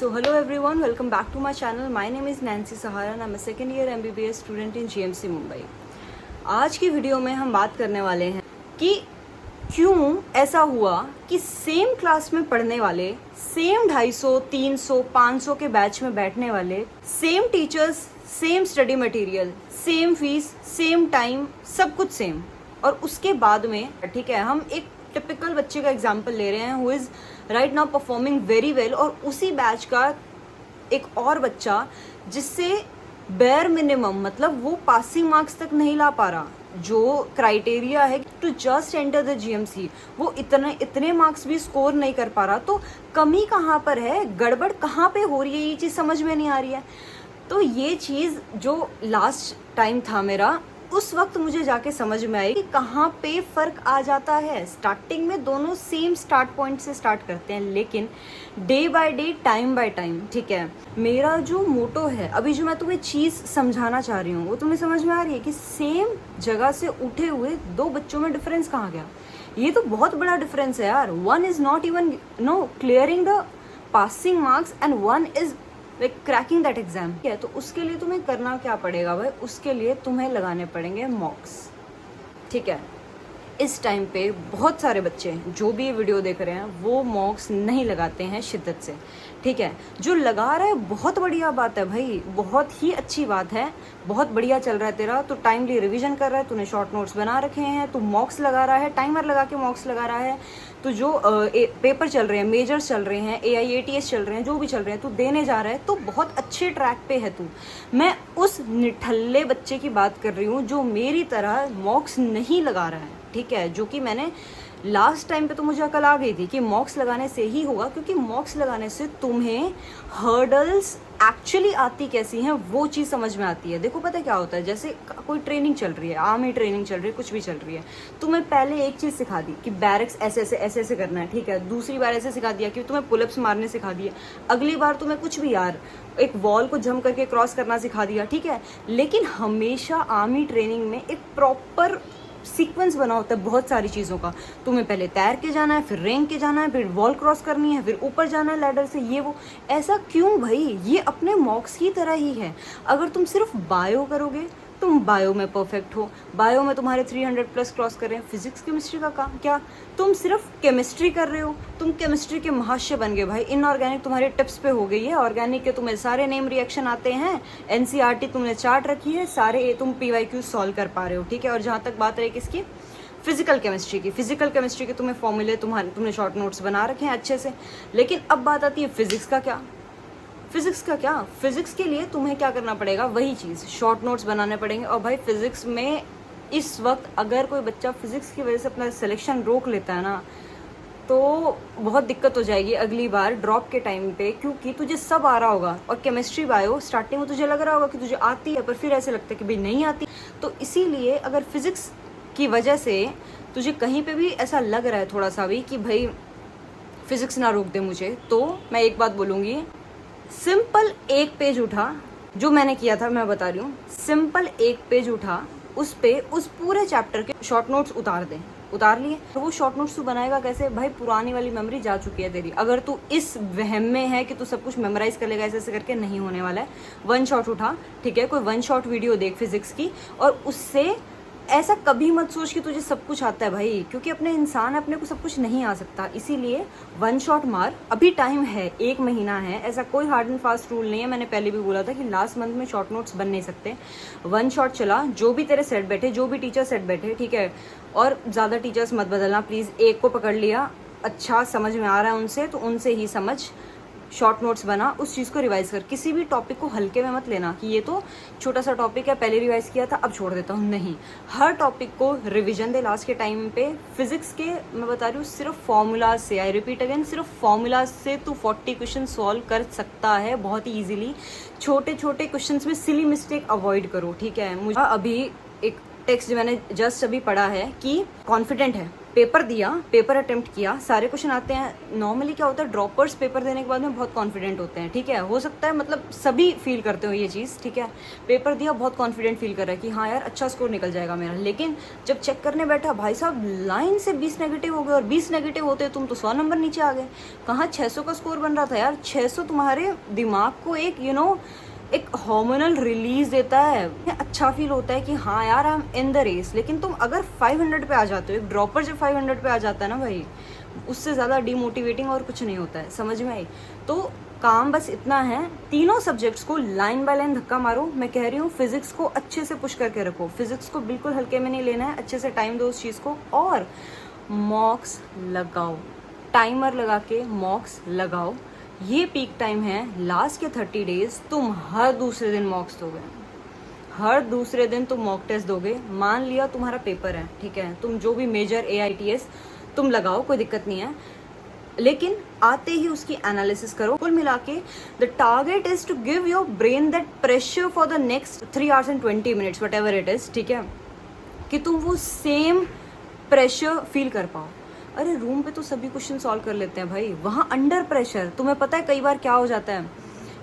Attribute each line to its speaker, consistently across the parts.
Speaker 1: So hello everyone, welcome back to my channel. My name is Nancy Sahara and I'm a second year MBBS student in GMC Mumbai. आज की video में हम बात करने वाले हैं कि क्यों ऐसा हुआ कि सेम क्लास में पढ़ने वाले, सेम 250, 300, 500 के बैच में बैठने वाले, same teachers, same study material, same fees, same time, सब कुछ सेम, और उसके बाद में ठीक है हम एक टिपिकल बच्चे का एग्जाम्पल ले रहे हैं who is right now performing very well, और उसी बैच का एक और बच्चा जिससे बेयर मिनिमम मतलब वो पासिंग मार्क्स तक नहीं ला पा रहा, जो क्राइटेरिया है to just enter the GMC, वो इतने मार्क्स भी स्कोर नहीं कर पा रहा। तो कमी कहाँ पर है, गड़बड़ कहाँ पे हो रही है, ये चीज़ समझ में नहीं आ रही है। तो ये चीज़ जो लास्ट टाइम था मेरा, उस वक्त मुझे जाके समझ में आई कि कहाँ पे फ़र्क आ जाता है। स्टार्टिंग में दोनों सेम स्टार्ट पॉइंट से स्टार्ट करते हैं, लेकिन day by day, time by time, ठीक है, मेरा जो मोटो है, अभी जो मैं तुम्हें चीज़ समझाना चाह रही हूँ वो तुम्हें समझ में आ रही है कि सेम जगह से उठे हुए दो बच्चों में डिफरेंस कहाँ गया। ये तो बहुत बड़ा डिफरेंस है यार। One is not even clearing the passing marks and one is like cracking that exam. ठीक है, तो उसके लिए तुम्हें करना क्या पड़ेगा भाई, उसके लिए तुम्हें लगाने पड़ेंगे मॉक्स। ठीक है, इस टाइम पे बहुत सारे बच्चे जो भी ये वीडियो देख रहे हैं वो मॉक्स नहीं लगाते हैं शिद्दत से। ठीक है, जो लगा रहा है बहुत बढ़िया बात है भाई, बहुत ही अच्छी बात है, बहुत बढ़िया चल रहा है तेरा, तो टाइमली रिवीजन कर रहा है, तूने शॉर्ट नोट्स बना रखे हैं, तू मॉक्स लगा रहा है, टाइमर लगा के मॉक्स लगा रहा है, तो जो पेपर चल रहे हैं, मेजर्स चल रहे हैं, AIATS चल रहे हैं, जो भी चल रहे हैं तू देने जा रहा है, तो बहुत अच्छे ट्रैक पे है तू। मैं उस निठल्ले बच्चे की बात कर रही हूँ जो मेरी तरह मॉक्स नहीं लगा रहा है। ठीक है, जो कि मैंने लास्ट टाइम पे तो मुझे अकल आ गई थी कि मॉक्स लगाने से ही होगा, क्योंकि मॉक्स लगाने से तुम्हें हर्डल्स एक्चुअली आती कैसी हैं वो चीज़ समझ में आती है। देखो पता है क्या होता है, जैसे कोई ट्रेनिंग चल रही है, आर्मी ट्रेनिंग चल रही है, कुछ भी चल रही है, तुम्हें पहले एक चीज़ सिखा दी कि बैरक्स ऐसे ऐसे करना है। ठीक है, दूसरी बार ऐसे सिखा दिया कि तुम्हें पुलअप्स मारने सिखा दिए, अगली बार तुम्हें कुछ भी यार एक वॉल को जंप करके क्रॉस करना सिखा दिया। ठीक है, लेकिन हमेशा आर्मी ट्रेनिंग में एक प्रॉपर सीक्वेंस बना होता है बहुत सारी चीज़ों का। तुम्हें पहले तैर के जाना है, फिर रेंग के जाना है, फिर वॉल क्रॉस करनी है, फिर ऊपर जाना है लैडर से, ये वो। ऐसा क्यों भाई, ये अपने मॉक्स की तरह ही है। अगर तुम सिर्फ बायो करोगे, तुम बायो में परफेक्ट हो, बायो में तुम्हारे 300+ क्रॉस कर रहे हैं, फिजिक्स केमिस्ट्री का काम क्या, तुम सिर्फ केमिस्ट्री कर रहे हो, तुम केमिस्ट्री के महाशय बन गए भाई। इनऑर्गेनिक तुम्हारे टिप्स पे हो गई है, ऑर्गेनिक के तुम्हें सारे नेम रिएक्शन आते हैं, NCERT तुमने चार्ट रखी है, सारे तुम PYQ सॉल्व कर पा रहे हो। ठीक है, और जहाँ तक बात रही किसकी, फिजिकल केमिस्ट्री के तुम्हें फॉर्मूले तुमने शॉर्ट नोट्स बना रखे हैं अच्छे से। लेकिन अब बात आती है फिजिक्स का क्या, फिजिक्स के लिए तुम्हें क्या करना पड़ेगा, वही चीज़, शॉर्ट नोट्स बनाने पड़ेंगे। और भाई फिजिक्स में इस वक्त अगर कोई बच्चा फिजिक्स की वजह से अपना सिलेक्शन रोक लेता है ना, तो बहुत दिक्कत हो जाएगी अगली बार ड्रॉप के टाइम पे, क्योंकि तुझे सब आ रहा होगा। और केमिस्ट्री बायो स्टार्टिंग में तुझे लग रहा होगा कि तुझे आती है, पर फिर ऐसे लगता है कि भाई नहीं आती। तो इसीलिए अगर फिजिक्स की वजह से तुझे कहीं पे भी ऐसा लग रहा है थोड़ा सा भी कि भाई फिजिक्स ना रोक दे मुझे, तो मैं एक बात बोलूँगी, सिंपल एक पेज उठा, जो मैंने किया था मैं बता रही हूँ, सिंपल एक पेज उठा, उस पे उस पूरे चैप्टर के शॉर्ट नोट्स उतार लिए। तो वो शॉर्ट नोट्स तू बनाएगा कैसे भाई, पुरानी वाली मेमोरी जा चुकी है तेरी। अगर तू इस वहम में है कि तू सब कुछ मेमोराइज कर लेगा, ऐसे करके नहीं होने वाला है। वन शॉट उठा, ठीक है, कोई वन शॉट वीडियो देख फिजिक्स की, और उससे ऐसा कभी मत सोच कि तुझे सब कुछ आता है भाई, क्योंकि अपने को सब कुछ नहीं आ सकता। इसीलिए वन शॉट मार, अभी टाइम है, 1 महीना है, ऐसा कोई हार्ड एंड फास्ट रूल नहीं है। मैंने पहले भी बोला था कि लास्ट मंथ में शॉर्ट नोट्स बन नहीं सकते। वन शॉट चला, जो भी तेरे सेट बैठे, जो भी टीचर सेट बैठे, ठीक है, और ज़्यादा टीचर्स मत बदलना प्लीज़। एक को पकड़ लिया, अच्छा समझ में आ रहा है उनसे, तो उनसे ही समझ, शॉर्ट नोट्स बना, उस चीज़ को रिवाइज कर। किसी भी टॉपिक को हल्के में मत लेना कि ये तो छोटा सा टॉपिक है, पहले रिवाइज किया था अब छोड़ देता हूँ, नहीं। हर टॉपिक को रिवीजन दे लास्ट के टाइम पे। फिजिक्स के मैं बता रही हूँ, सिर्फ फॉर्मूलाज से, आई रिपीट अगेन, सिर्फ फॉर्मूलाज से तू 40 क्वेश्चन सॉल्व कर सकता है बहुत ही ईजिली। छोटे छोटे क्वेश्चन में सिली मिस्टेक अवॉइड करो। ठीक है, मुझे अभी एक टेक्स्ट मैंने जस्ट अभी पढ़ा है कि कॉन्फिडेंट है, पेपर दिया, पेपर अटेम्प्ट किया, सारे क्वेश्चन आते हैं। नॉर्मली क्या होता है, ड्रॉपर्स पेपर देने के बाद में बहुत कॉन्फिडेंट होते हैं, ठीक है, हो सकता है मतलब सभी फील करते हो ये चीज़, ठीक है। पेपर दिया, बहुत कॉन्फिडेंट फील कर रहा है कि हाँ यार अच्छा स्कोर निकल जाएगा मेरा, लेकिन जब चेक करने बैठा भाई साहब लाइन से 20 नेगेटिव हो गए, और 20 नेगेटिव होते तुम तो 100 नंबर नीचे आ गए। कहाँ 600 का स्कोर बन रहा था यार। 600 तुम्हारे दिमाग को एक एक हार्मोनल रिलीज देता है, अच्छा फील होता है कि हाँ यार I am in the race. लेकिन तुम अगर 500 पे आ जाते हो, एक ड्रॉपर जब 500 पे आ जाता है ना भाई, उससे ज़्यादा डिमोटिवेटिंग और कुछ नहीं होता है, समझ में आई। तो काम बस इतना है, तीनों सब्जेक्ट्स को लाइन बाय लाइन धक्का मारो। मैं कह रही हूँ फिजिक्स को अच्छे से पुश करके रखो, फिजिक्स को बिल्कुल हल्के में नहीं लेना है, अच्छे से टाइम दो उस चीज़ को, और मॉक्स लगाओ, टाइमर लगा के मॉक्स लगाओ। ये पीक टाइम है, लास्ट के 30 डेज तुम हर दूसरे दिन मॉक्स दोगे, हर दूसरे दिन तुम मॉक टेस्ट दोगे। मान लिया तुम्हारा पेपर है, ठीक है, तुम जो भी मेजर AITS तुम लगाओ, कोई दिक्कत नहीं है, लेकिन आते ही उसकी एनालिसिस करो। कुल मिला के the target is to give your brain that pressure for the next 3 hours and 20 minutes whatever it is, ठीक है, कि तुम वो सेम प्रेशर फील कर पाओ। अरे रूम पे तो सभी क्वेश्चन सॉल्व कर लेते हैं भाई, वहाँ अंडर प्रेशर तुम्हें पता है कई बार क्या हो जाता है,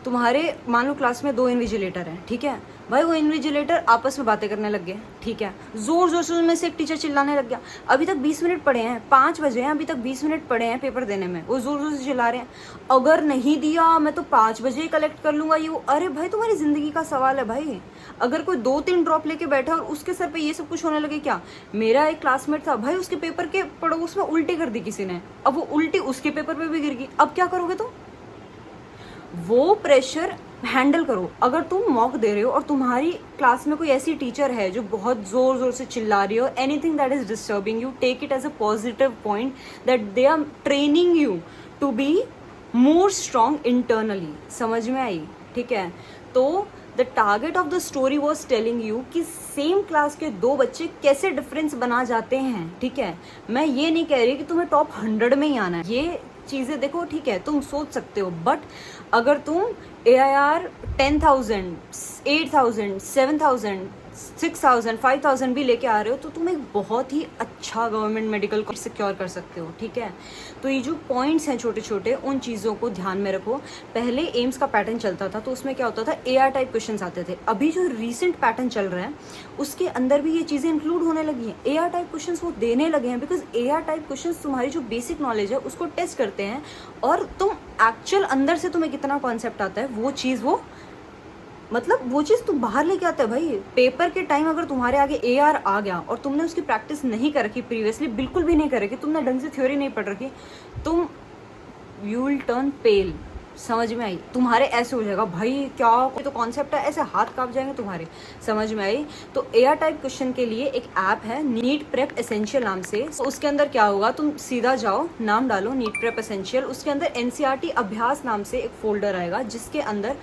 Speaker 1: तुम्हारे मान लो क्लास में 2 इन्विजिलेटर हैं, ठीक है भाई, वो इन्विजिलेटर आपस में बातें करने लग गए, ठीक है, जोर जोर से उनमें से एक टीचर चिल्लाने लग गया, अभी तक 20 मिनट पड़े हैं, 5 बजे हैं, अभी तक 20 मिनट पड़े हैं पेपर देने में, वो जोर जोर से चिल्ला रहे हैं, अगर नहीं दिया मैं तो 5 बजे ही कलेक्ट कर लूंगा ये। अरे भाई तुम्हारी जिंदगी का सवाल है भाई, अगर कोई 2-3 ड्रॉप लेके बैठा और उसके सर पे ये सब कुछ होने लगे क्या। मेरा एक क्लासमेट था भाई, उसके पेपर के पड़ोस में उल्टी कर दी किसी ने, अब वो उल्टी उसके पेपर पे भी गिर गई, अब क्या करोगे तुम। वो प्रेशर हैंडल करो। अगर तुम मॉक दे रहे हो और तुम्हारी क्लास में कोई ऐसी टीचर है जो बहुत जोर जोर से चिल्ला रही हो, anything that is disturbing you, take it as a positive point that they are training you to be more strong internally, समझ में आई, ठीक है। तो the target of the story was telling you कि सेम क्लास के 2 बच्चे कैसे डिफरेंस बना जाते हैं, ठीक है। मैं ये नहीं कह रही कि तुम्हें टॉप 100 में ही आना है, ये चीज़ें देखो, ठीक है, तुम सोच सकते हो, बट अगर तुम AIR 10,000, 8,000, 7,000, 6,000, 5,000 भी लेके आ रहे हो तो तुम एक बहुत ही अच्छा गवर्नमेंट मेडिकल कॉलेज सिक्योर कर सकते हो, ठीक है। तो ये जो पॉइंट्स हैं छोटे छोटे, उन चीज़ों को ध्यान में रखो। पहले एम्स का पैटर्न चलता था तो उसमें क्या होता था, AR टाइप क्वेश्चंस आते थे। अभी जो रिसेंट पैटर्न चल रहा है उसके अंदर भी ये चीज़ें इंक्लूड होने लगी हैं, AR टाइप क्वेश्चंस वो देने लगे हैं, बिकॉज AR टाइप क्वेश्चंस तुम्हारी जो बेसिक नॉलेज है उसको टेस्ट करते हैं, और तुम एक्चुअल अंदर से तुम्हें कितना कॉन्सेप्ट आता है वो चीज़ वो चीज़ तुम बाहर लेके आता है भाई। पेपर के टाइम अगर तुम्हारे आगे AR आ गया और तुमने उसकी प्रैक्टिस नहीं कर रखी प्रीवियसली, बिल्कुल भी नहीं कर रखी, तुमने ढंग से थ्योरी नहीं पढ़ रखी, तुम यू विल टर्न पेल, समझ में आई। तुम्हारे ऐसे हो जाएगा भाई क्या कोई तो कॉन्सेप्ट है, ऐसे हाथ कांप जाएंगे तुम्हारे, समझ में आई। तो AR टाइप क्वेश्चन के लिए एक ऐप है नीट प्रेप एसेंशियल नाम से, तो उसके अंदर क्या होगा, तुम सीधा जाओ, नाम डालो नीट प्रेप एसेंशियल, उसके अंदर NCERT अभ्यास नाम से एक फोल्डर आएगा जिसके अंदर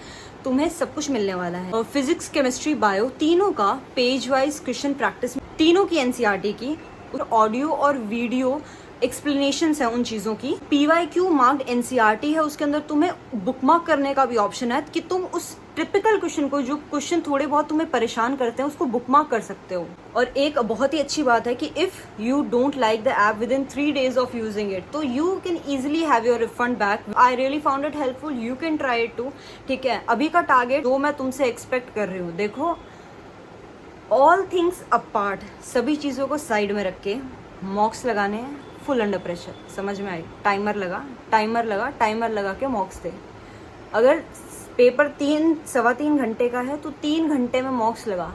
Speaker 1: तुम्हें सब कुछ मिलने वाला है, और फिजिक्स केमिस्ट्री बायो तीनों का पेज वाइज क्वेश्चन प्रैक्टिस, तीनों की NCERT की ऑडियो और वीडियो एक्सप्लेनेशंस है उन चीज़ों की। PYQ मार्क्ड NCERT है, उसके अंदर तुम्हें बुकमार्क करने का भी ऑप्शन है कि तुम उस टिपिकल क्वेश्चन को, जो क्वेश्चन थोड़े बहुत तुम्हें परेशान करते हैं, उसको बुकमार्क कर सकते हो। और एक बहुत ही अच्छी बात है कि if you don't like the app within 3 days of using it, तो you can easily have your refund back. I really found it helpful, you can try it too, ठीक है। अभी का टारगेट जो मैं तुमसे एक्सपेक्ट कर रही हूँ, देखो ऑल थिंग्स अपार्ट, सभी चीज़ों को साइड में रख के मॉक्स लगाने हैं फुल अंडर प्रेशर, समझ में आई। टाइमर लगा के मॉक्स दे। अगर पेपर 3-3.25 घंटे का है तो 3 घंटे में मॉक्स लगा।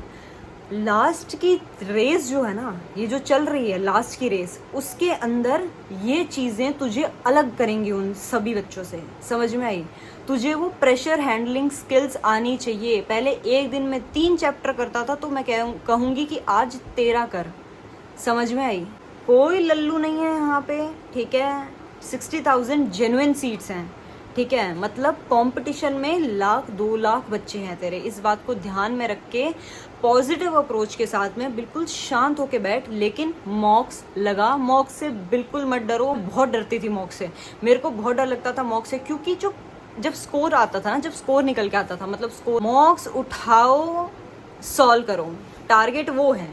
Speaker 1: लास्ट की रेस जो है ना, ये जो चल रही है लास्ट की रेस, उसके अंदर ये चीज़ें तुझे अलग करेंगी उन सभी बच्चों से, समझ में आई। तुझे वो प्रेशर हैंडलिंग स्किल्स आनी चाहिए। पहले एक दिन में 3 चैप्टर करता था, तो मैं कहूँगी कि आज 13 कर, समझ में आई। कोई लल्लू नहीं है यहाँ पे, ठीक है। 60,000 जेन्युइन सीट्स हैं, ठीक है, मतलब कंपटीशन में 1,00,000-2 लाख बच्चे हैं तेरे। इस बात को ध्यान में रख के पॉजिटिव अप्रोच के साथ में बिल्कुल शांत होके बैठ, लेकिन मॉक्स लगा। मॉक्स से बिल्कुल मत डरो, बहुत डरती थी मॉक्स से, मेरे को बहुत डर लगता था मॉक्स से, क्योंकि जब स्कोर आता था ना, जब स्कोर निकल के आता था, मतलब स्कोर, मॉक्स उठाओ, सॉल्व करो, टारगेट वो है।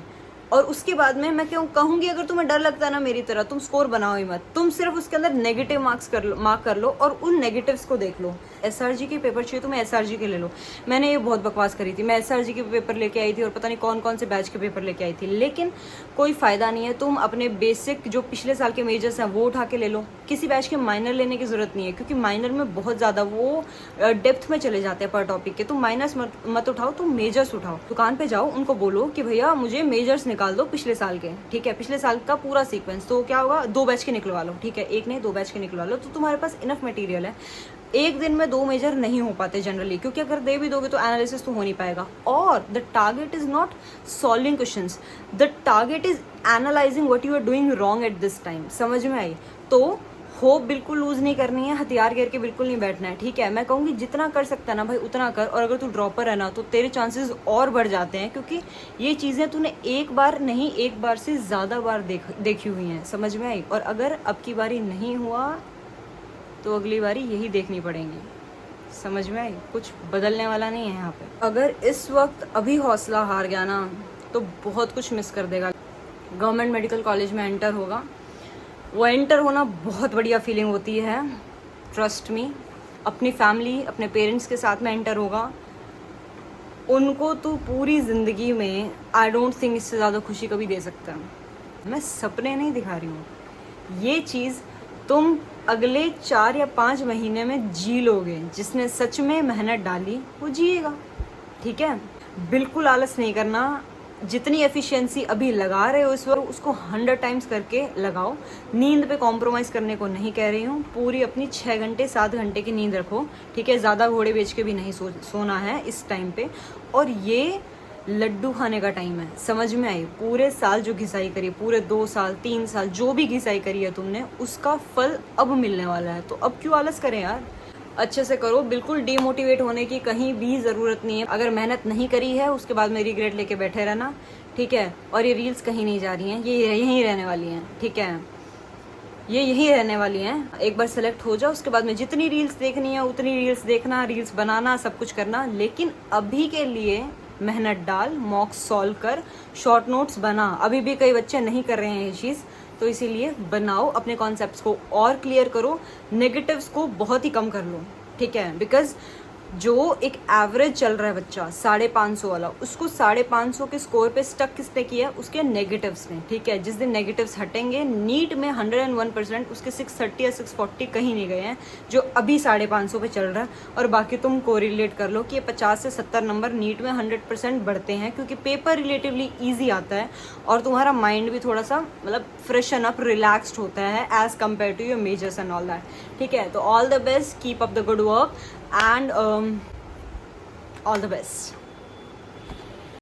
Speaker 1: और उसके बाद में मैं क्यों कहूँगी, अगर तुम्हें डर लगता है ना मेरी तरह, तुम स्कोर बनाओ ही मत, तुम सिर्फ उसके अंदर नेगेटिव मार्क कर लो और उन नेगेटिव्स को देख लो। एसआरजी के पेपर चाहिए तुम्हें, एसआरजी के ले लो। मैंने ये बहुत बकवास करी थी, मैं एसआरजी के पेपर लेके आई थी और पता नहीं कौन कौन से बैच के पेपर लेके आई थी, लेकिन कोई फायदा नहीं है। तुम अपने बेसिक जो पिछले साल के मेजर्स हैं वो उठा के ले लो, किसी बैच के माइनर लेने की जरूरत नहीं है, क्योंकि माइनर में बहुत ज़्यादा वो डेप्थ में चले जाते हैं पर टॉपिक के। तुम माइनर्स मत उठाओ, तुम मेजर्स उठाओ। दुकान पे जाओ, उनको बोलो कि भैया मुझे मेजर्स निकाल दो पिछले साल के, ठीक है, पिछले साल का पूरा सीक्वेंस। तो क्या होगा, 2 बैच के निकलवा लो, ठीक है, एक नहीं 2 बैच के निकलवा लो, तो तुम्हारे पास इनफ मटेरियल है। एक दिन में 2 मेजर नहीं हो पाते जनरली, क्योंकि अगर दे भी दोगे तो एनालिसिस तो हो नहीं पाएगा। और the target is not solving questions, the target is analysing what you are doing wrong at this time. समझ में आई? तो होप बिल्कुल लूज नहीं करनी है, हथियार गिर के बिल्कुल नहीं बैठना है, ठीक है। मैं कहूँगी जितना कर सकता है ना भाई उतना कर, और अगर तू ड्रॉपर है ना तो तेरे चांसेस और बढ़ जाते हैं, क्योंकि ये चीज़ें तूने एक बार नहीं, एक बार से ज़्यादा बार देखी हुई हैं। समझ में आई? और अगर अब की बारी नहीं हुआ तो अगली बारी यही देखनी पड़ेंगी। समझ में आई? कुछ बदलने वाला नहीं है यहाँ पे। अगर इस वक्त अभी हौसला हार गया ना तो बहुत कुछ मिस कर देगा। गवर्नमेंट मेडिकल कॉलेज में एंटर होगा, वो एंटर होना बहुत बढ़िया फीलिंग होती है, ट्रस्ट मी। अपनी फैमिली, अपने पेरेंट्स के साथ में एंटर होगा, उनको तो पूरी ज़िंदगी में आई डोंट थिंक इससे ज़्यादा खुशी कभी दे सकता। मैं सपने नहीं दिखा रही हूँ, ये चीज़ तुम अगले 4 या 5 महीने में जी लोगे। जिसने सच में मेहनत डाली वो जिएगा, ठीक है। बिल्कुल आलस नहीं करना, जितनी एफिशिएंसी अभी लगा रहे हो इस वक्त उसको 100 टाइम्स करके लगाओ। नींद पे कॉम्प्रोमाइज़ करने को नहीं कह रही हूँ, पूरी अपनी 6 घंटे 7 घंटे की नींद रखो, ठीक है। ज़्यादा घोड़े बेच के भी नहीं सोना है इस टाइम पे। और ये लड्डू खाने का टाइम है, समझ में आई? पूरे साल जो घिसाई करी, पूरे 2 साल 3 साल जो भी घिसाई करी है तुमने, उसका फल अब मिलने वाला है। तो अब क्यों आलस करें यार, अच्छे से करो। बिल्कुल डीमोटिवेट होने की कहीं भी ज़रूरत नहीं है। अगर मेहनत नहीं करी है उसके बाद में रिग्रेट लेके बैठे रहना, ठीक है। और ये रील्स कहीं नहीं जा रही हैं, ये यहीं रहने वाली हैं, ठीक है, ये यहीं रहने वाली हैं। एक बार सेलेक्ट हो जाओ, उसके बाद में जितनी रील्स देखनी है उतनी रील्स देखना, रील्स बनाना, सब कुछ करना। लेकिन अभी के लिए मेहनत डाल, मॉक सॉल्व कर, शॉर्ट नोट्स बना। अभी भी कई बच्चे नहीं कर रहे हैं ये चीज़, तो इसीलिए बनाओ, अपने कॉन्सेप्ट्स को और क्लियर करो, नेगेटिव्स को बहुत ही कम कर लो, ठीक है। बिकॉज जो एक एवरेज चल रहा है बच्चा 550 वाला, उसको 550 के स्कोर पे स्टक किसने किया? उसके नेगेटिव्स ने, ठीक है। जिस दिन नेगेटिव्स हटेंगे, नीट में 101% उसके 630 या 640 कहीं नहीं गए हैं, जो अभी 550 पे चल रहा है। और बाकी तुम कोरिलेट कर लो कि ये 50 से 70 नंबर नीट में 100% बढ़ते हैं, क्योंकि पेपर रिलेटिवली ईजी आता है और तुम्हारा माइंड भी थोड़ा सा मतलब फ्रेशन अप, रिलैक्सड होता है as compare to your majors and all that, ठीक है। तो all the best, keep up the good work and all the best.